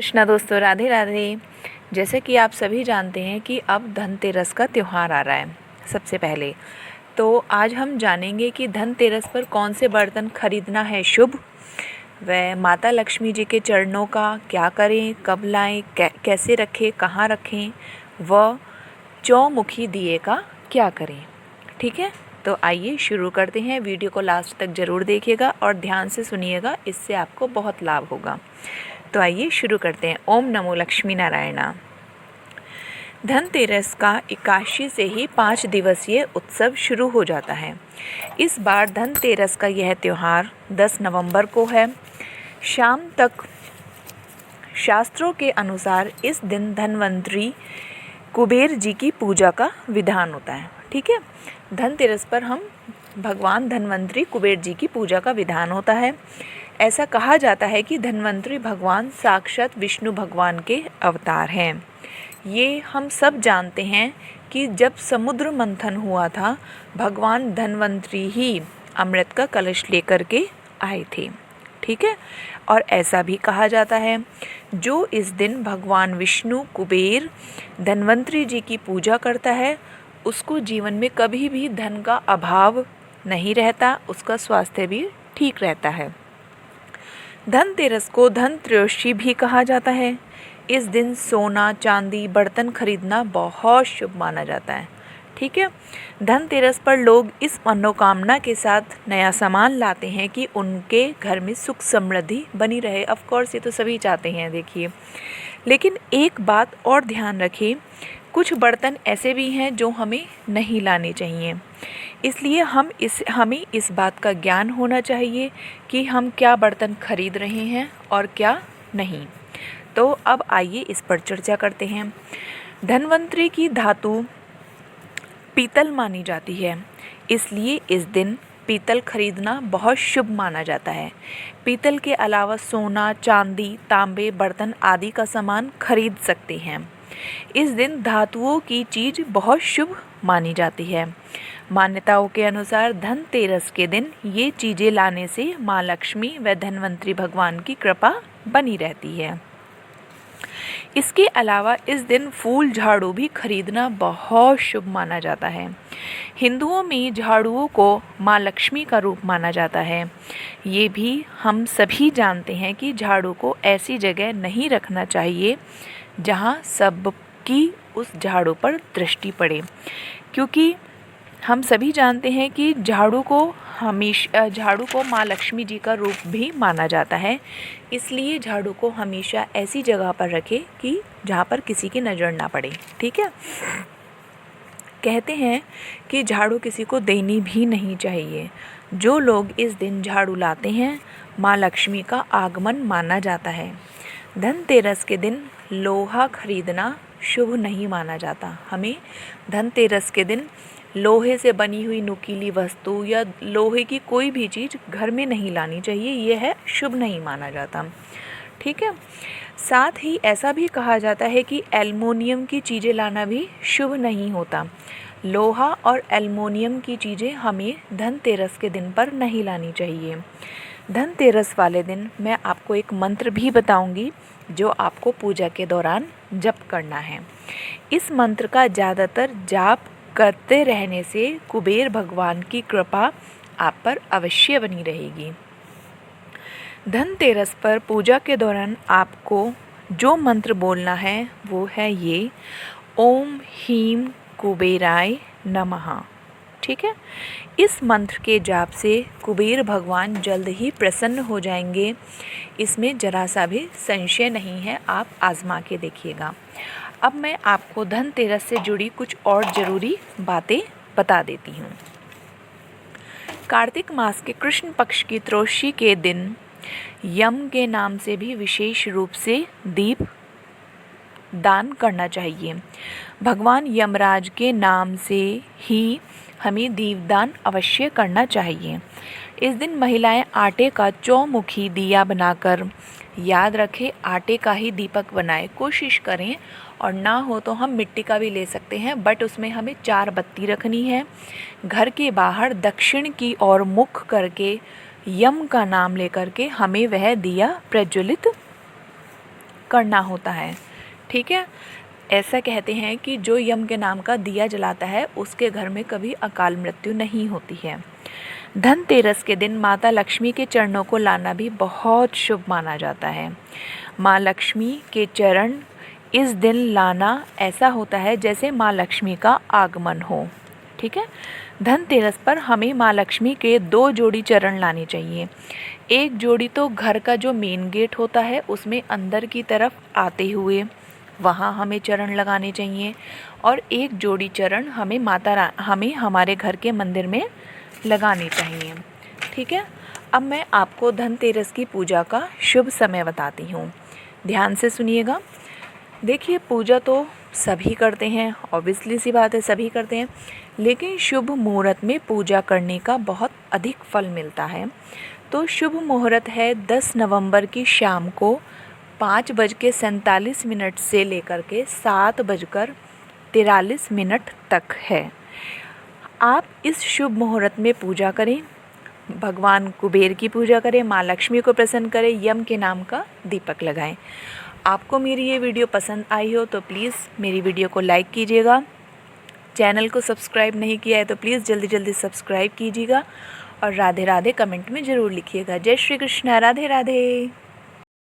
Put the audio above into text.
कृष्णा दोस्तों, राधे राधे। जैसे कि आप सभी जानते हैं कि अब धनतेरस का त्यौहार आ रहा है। सबसे पहले तो आज हम जानेंगे कि धनतेरस पर कौन से बर्तन खरीदना है शुभ, व माता लक्ष्मी जी के चरणों का क्या करें, कब लाएं, कैसे रखें, कहाँ रखें, व चौमुखी दिए का क्या करें। ठीक है, तो आइए शुरू करते हैं। वीडियो को लास्ट तक ज़रूर देखिएगा और ध्यान से सुनिएगा, इससे आपको बहुत लाभ होगा। तो आइए शुरू करते हैं। ओम नमो लक्ष्मी नारायणा। धनतेरस का 81 से ही 5 दिवसीय उत्सव शुरू हो जाता है। इस बार धनतेरस का यह त्यौहार 10 नवंबर को है। शाम तक शास्त्रों के अनुसार इस दिन धनवंतरी कुबेर जी की पूजा का विधान होता है। ठीक है, धनतेरस पर हम भगवान धनवंतरी कुबेर जी की पूजा का विधान होता है। ऐसा कहा जाता है कि धनवंतरी भगवान साक्षात विष्णु भगवान के अवतार हैं। ये हम सब जानते हैं कि जब समुद्र मंथन हुआ था, भगवान धनवंतरी ही अमृत का कलश लेकर के आए थे। ठीक है, और ऐसा भी कहा जाता है जो इस दिन भगवान विष्णु कुबेर धनवंतरी जी की पूजा करता है, उसको जीवन में कभी भी धन का अभाव नहीं रहता, उसका स्वास्थ्य भी ठीक रहता है। धनतेरस को धनत्रयोदशी भी कहा जाता है। इस दिन सोना, चांदी, बर्तन खरीदना बहुत शुभ माना जाता है। ठीक है, धनतेरस पर लोग इस मनोकामना के साथ नया सामान लाते हैं कि उनके घर में सुख समृद्धि बनी रहे। ऑफ कोर्स ये तो सभी चाहते हैं, देखिए। लेकिन एक बात और ध्यान रखें, कुछ बर्तन ऐसे भी हैं जो हमें नहीं लाने चाहिए। इसलिए हमें इस बात का ज्ञान होना चाहिए कि हम क्या बर्तन खरीद रहे हैं और क्या नहीं। तो अब आइए इस पर चर्चा करते हैं। धनवंतरी की धातु पीतल मानी जाती है, इसलिए इस दिन पीतल खरीदना बहुत शुभ माना जाता है। पीतल के अलावा सोना, चांदी, तांबे, बर्तन आदि का सामान खरीद सकते हैं। इस दिन धातुओं की चीज़ बहुत शुभ मानी जाती है। मान्यताओं के अनुसार धनतेरस के दिन ये चीज़ें लाने से माँ लक्ष्मी व धनवंतरी भगवान की कृपा बनी रहती है। इसके अलावा इस दिन फूल झाड़ू भी खरीदना बहुत शुभ माना जाता है। हिंदुओं में झाड़ुओं को माँ लक्ष्मी का रूप माना जाता है। ये भी हम सभी जानते हैं कि झाड़ू को ऐसी जगह नहीं रखना चाहिए जहाँ सबकी उस झाड़ू पर दृष्टि पड़े, क्योंकि हम सभी जानते हैं कि झाड़ू को माँ लक्ष्मी जी का रूप भी माना जाता है। इसलिए झाड़ू को हमेशा ऐसी जगह पर रखें कि जहाँ पर किसी की नज़र ना पड़े। ठीक है, कहते हैं कि झाड़ू किसी को देनी भी नहीं चाहिए। जो लोग इस दिन झाड़ू लाते हैं, माँ लक्ष्मी का आगमन माना जाता है। धनतेरस के दिन लोहा खरीदना शुभ नहीं माना जाता। हमें धनतेरस के दिन लोहे से बनी हुई नुकीली वस्तु या लोहे की कोई भी चीज़ घर में नहीं लानी चाहिए, यह है शुभ नहीं माना जाता। ठीक है, साथ ही ऐसा भी कहा जाता है कि एल्युमिनियम की चीज़ें लाना भी शुभ नहीं होता। लोहा और एल्युमिनियम की चीज़ें हमें धनतेरस के दिन पर नहीं लानी चाहिए। धनतेरस वाले दिन मैं आपको एक मंत्र भी बताऊंगी जो आपको पूजा के दौरान जप करना है। इस मंत्र का ज़्यादातर जाप करते रहने से कुबेर भगवान की कृपा आप पर अवश्य बनी रहेगी। धनतेरस पर पूजा के दौरान आपको जो मंत्र बोलना है वो है ये, ओम ह्रीं कुबेराय नमः। ठीक है, इस मंत्र के जाप से कुबेर भगवान जल्द ही प्रसन्न हो जाएंगे, इसमें जरा सा भी संशय नहीं है। आप आजमा के देखिएगा। अब मैं आपको धनतेरस से जुड़ी कुछ और ज़रूरी बातें बता देती हूँ। कार्तिक मास के कृष्ण पक्ष की त्रयोदशी के दिन यम के नाम से भी विशेष रूप से दीप दान करना चाहिए। भगवान यमराज के नाम से ही हमें दीपदान अवश्य करना चाहिए। इस दिन महिलाएं आटे का चौमुखी दिया बनाकर, याद रखें आटे का ही दीपक बनाएं, कोशिश करें, और ना हो तो हम मिट्टी का भी ले सकते हैं, बट उसमें हमें 4 बत्ती रखनी है। घर के बाहर दक्षिण की ओर मुख करके यम का नाम लेकर के हमें वह दिया प्रज्वलित करना होता है। ठीक है, ऐसा कहते हैं कि जो यम के नाम का दिया जलाता है उसके घर में कभी अकाल मृत्यु नहीं होती है। धनतेरस के दिन माता लक्ष्मी के चरणों को लाना भी बहुत शुभ माना जाता है। माँ लक्ष्मी के चरण इस दिन लाना ऐसा होता है जैसे माँ लक्ष्मी का आगमन हो। ठीक है, धनतेरस पर हमें माँ लक्ष्मी के 2 जोड़ी चरण लाने चाहिए। एक जोड़ी तो घर का जो मेन गेट होता है उसमें अंदर की तरफ आते हुए वहाँ हमें चरण लगाने चाहिए, और एक जोड़ी चरण हमें हमारे घर के मंदिर में लगाने चाहिए। ठीक है, अब मैं आपको धनतेरस की पूजा का शुभ समय बताती हूँ। ध्यान से सुनिएगा। देखिए, पूजा तो सभी करते हैं, ऑब्वियसली सी बात है, सभी करते हैं, लेकिन शुभ मुहूर्त में पूजा करने का बहुत अधिक फल मिलता है। तो शुभ मुहूर्त है 10 नवंबर की शाम को 5:47 से लेकर के 7:43 तक है। आप इस शुभ मुहूर्त में पूजा करें, भगवान कुबेर की पूजा करें, माँ लक्ष्मी को प्रसन्न करें, यम के नाम का दीपक लगाएं। आपको मेरी ये वीडियो पसंद आई हो तो प्लीज़ मेरी वीडियो को लाइक कीजिएगा। चैनल को सब्सक्राइब नहीं किया है तो प्लीज़ जल्दी जल्दी सब्सक्राइब कीजिएगा, और राधे राधे कमेंट में ज़रूर लिखिएगा। जय श्री कृष्ण, राधे राधे।